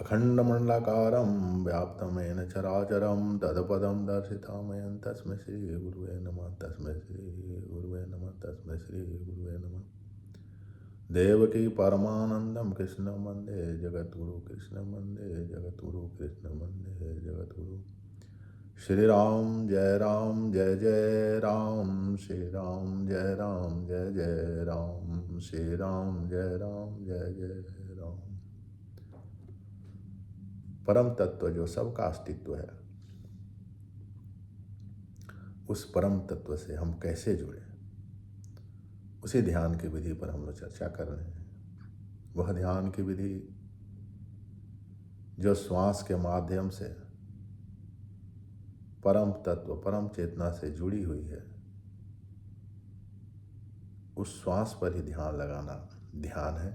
अखण्डमण्डलाकारं व्याप्तं येन चराचरं तत्पदं दर्शितामयं तस्मै श्रीगुरुवे नमः। तस्मै श्रीगुरुवे नमः। तस्मै श्रीगुरुवे नमः। देवकी परमानंदं कृष्ण वंदे जगद्गुरु कृष्ण वंदे जगद्गुरु कृष्ण वंदे जगद्गुरु। श्री राम जय राम श्री राम जय जय राम श्री राम जय जय राम। परम तत्व जो सबका अस्तित्व है, उस परम तत्व से हम कैसे जुड़े, उसी ध्यान की विधि पर हम लोग चर्चा कर रहे हैं। वह ध्यान की विधि जो श्वास के माध्यम से परम तत्व परम चेतना से जुड़ी हुई है, उस श्वास पर ही ध्यान लगाना ध्यान है।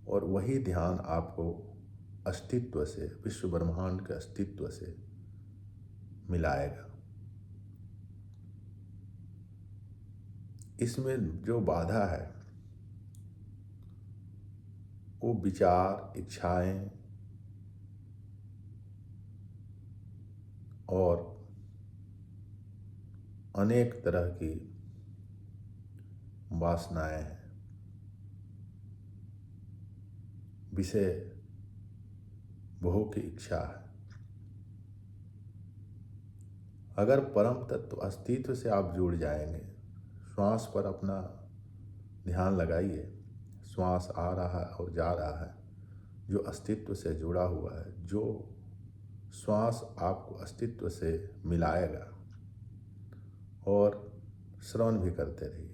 और वही ध्यान आपको अस्तित्व से, विश्व ब्रह्मांड के अस्तित्व से मिलाएगा। इसमें जो बाधा है वो विचार, इच्छाएं और अनेक तरह की वासनाएं हैं, विषय भोग की इच्छा है। अगर परम तत्व अस्तित्व से आप जुड़ जाएंगे, श्वास पर अपना ध्यान लगाइए। श्वास आ रहा है और जा रहा है, जो अस्तित्व से जुड़ा हुआ है, जो श्वास आपको अस्तित्व से मिलाएगा। और श्रवण भी करते रहिए।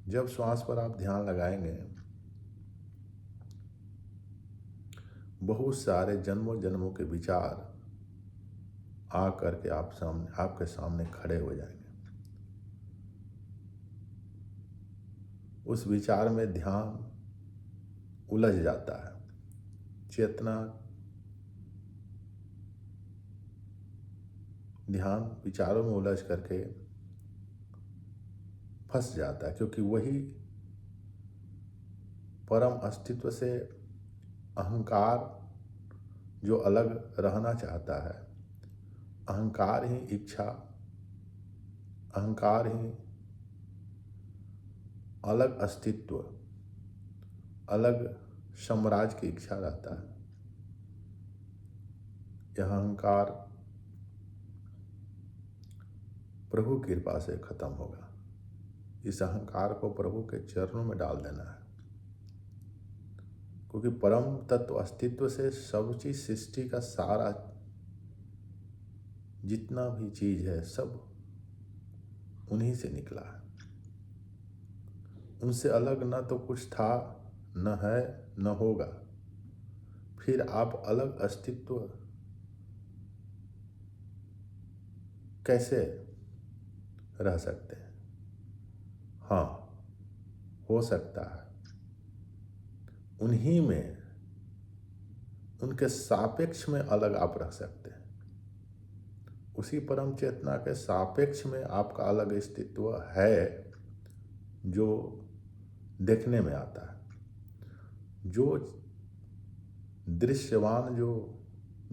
जब श्वास पर आप ध्यान लगाएंगे, बहुत सारे जन्मों जन्मों के विचार आ करके आपके सामने खड़े हो जाएंगे। उस विचार में ध्यान उलझ जाता है, चेतना ध्यान विचारों में उलझ करके फंस जाता है, क्योंकि वही परम अस्तित्व से अहंकार जो अलग रहना चाहता है, अहंकार ही इच्छा, अहंकार ही अलग अस्तित्व, अलग साम्राज्य की इच्छा रहता है। यह अहंकार प्रभु की कृपा से खत्म होगा। इस अहंकार को प्रभु के चरणों में डाल देना है, क्योंकि परम तत्व अस्तित्व से सब चीज, सृष्टि का सारा जितना भी चीज है, सब उन्हीं से निकला है। उनसे अलग न तो कुछ था, न है, न होगा। फिर आप अलग अस्तित्व कैसे रह सकते हैं? हाँ, हो सकता है उन्हीं में, उनके सापेक्ष में अलग आप रह सकते हैं। उसी परम चेतना के सापेक्ष में आपका अलग अस्तित्व है, जो देखने में आता है। जो दृश्यवान जो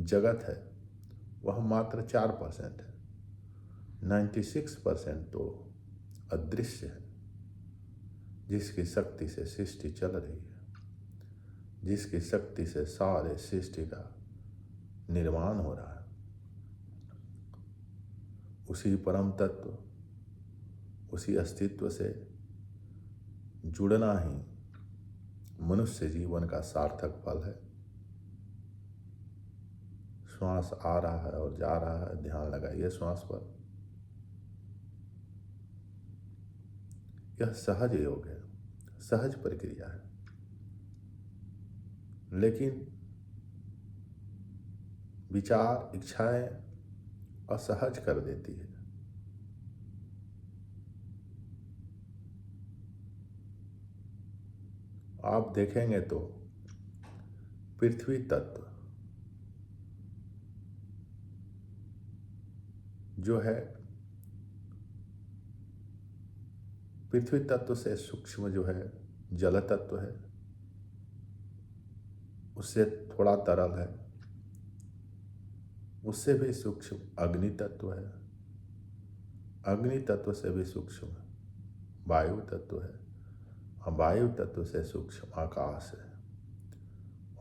जगत है वह मात्र 4% है, 96% तो अदृश्य है, जिसकी शक्ति से सृष्टि चल रही है, जिसकी शक्ति से सारे सृष्टि का निर्माण हो रहा है। उसी परम तत्व, उसी अस्तित्व से जुड़ना ही मनुष्य जीवन का सार्थक फल है। श्वास आ रहा है और जा रहा है, ध्यान लगाइए श्वास पर। यह सहज योग है, सहज प्रक्रिया है, लेकिन विचार, इच्छाएं असहज कर देती है। आप देखेंगे तो पृथ्वी तत्व जो है, पृथ्वी तत्व से सूक्ष्म जो है जल तत्व है, उससे थोड़ा तरल है, उससे भी सूक्ष्म अग्नि तत्व है, अग्नि तत्व से भी सूक्ष्म वायु तत्व है, और वायु तत्व से सूक्ष्म आकाश है।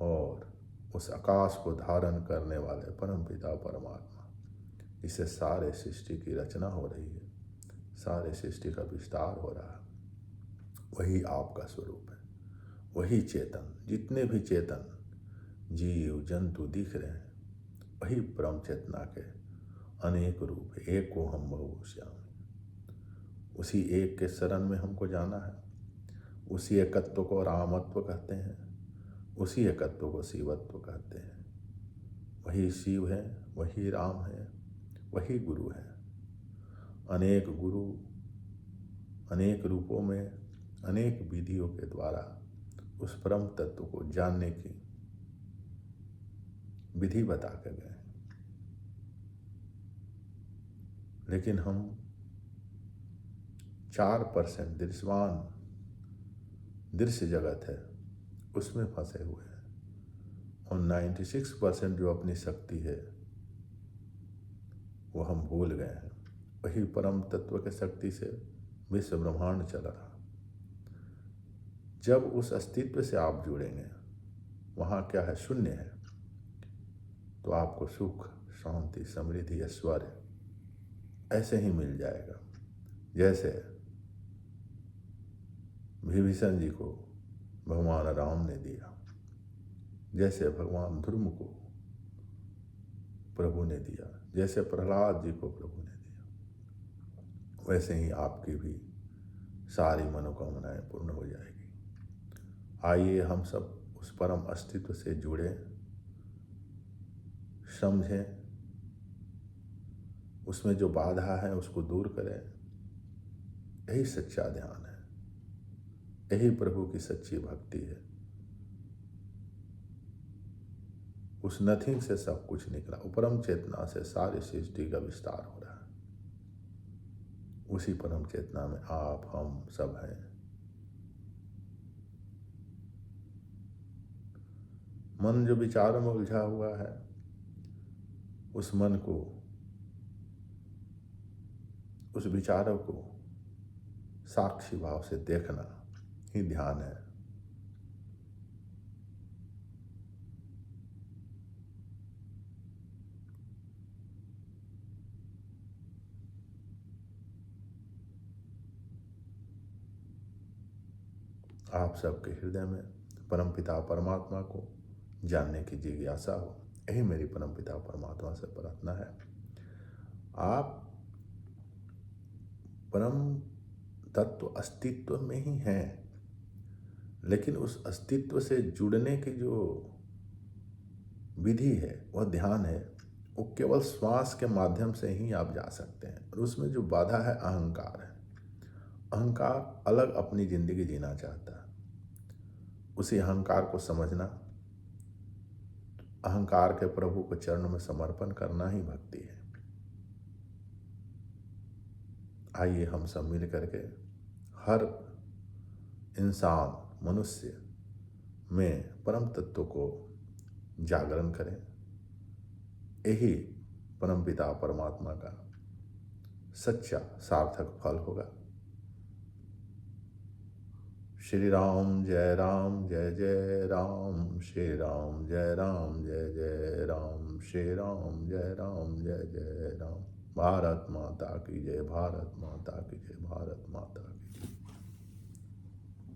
और उस आकाश को धारण करने वाले परमपिता परमात्मा, इससे सारे सृष्टि की रचना हो रही है, सारे सृष्टि का विस्तार हो रहा है, वही आपका स्वरूप है, वही चेतन। जितने भी चेतन जीव जंतु दिख रहे हैं, वही परम चेतना के अनेक रूप है। एक को हम बहुश्यामी, उसी एक के शरण में हमको जाना है। उसी एकत्व को रामत्व कहते हैं, उसी एकत्व को शिवत्व कहते हैं। वही शिव है, वही राम है, वही गुरु है। अनेक गुरु अनेक रूपों में अनेक विधियों के द्वारा उस परम तत्व को जानने की विधि बता के गए, लेकिन हम 4% दृश्यमान दृश्य जगत है उसमें फंसे हुए हैं, और 96% जो अपनी शक्ति है वो हम भूल गए हैं। वही परम तत्व के शक्ति से विश्व ब्रह्मांड चल रहा। जब उस अस्तित्व से आप जुड़ेंगे, वहाँ क्या है, शून्य है, तो आपको सुख शांति समृद्धि ऐश्वर्य ऐसे ही मिल जाएगा। जैसे विभीषण जी को भगवान राम ने दिया, जैसे भगवान ध्रुव को प्रभु ने दिया, जैसे प्रहलाद जी को प्रभु ने दिया, वैसे ही आपकी भी सारी मनोकामनाएं पूर्ण हो जाएगी। आइए हम सब उस परम अस्तित्व से जुड़े, समझें, उसमें जो बाधा है उसको दूर करें। यही सच्चा ध्यान है, यही प्रभु की सच्ची भक्ति है। उस नथिंग से सब कुछ निकला, परम चेतना से सारी सृष्टि का विस्तार हो रहा है। उसी परम चेतना में आप हम सब हैं। मन जो विचारों में उलझा हुआ है, उस मन को, उस विचारों को साक्षी भाव से देखना ही ध्यान है। आप सबके हृदय में परमपिता परमात्मा को जानने की जिज्ञासा हो, यही मेरी परमपिता परमात्मा से प्रार्थना है। आप परम तत्व अस्तित्व में ही हैं, लेकिन उस अस्तित्व से जुड़ने की जो विधि है, वह ध्यान है। वो केवल श्वास के माध्यम से ही आप जा सकते हैं, और उसमें जो बाधा है अहंकार है। अहंकार अलग अपनी जिंदगी जीना चाहता है। उसी अहंकार को समझना, अहंकार के प्रभु को चरण में समर्पण करना ही भक्ति है। आइए हम सब मिल करके हर इंसान मनुष्य में परम तत्व को जागरण करें। यही परमपिता परमात्मा का सच्चा सार्थक फल होगा। श्री राम जय जय राम, श्री राम जय जय राम, श्री राम जय जय राम। भारत माता की जय, भारत माता की जय, भारत माता की जय।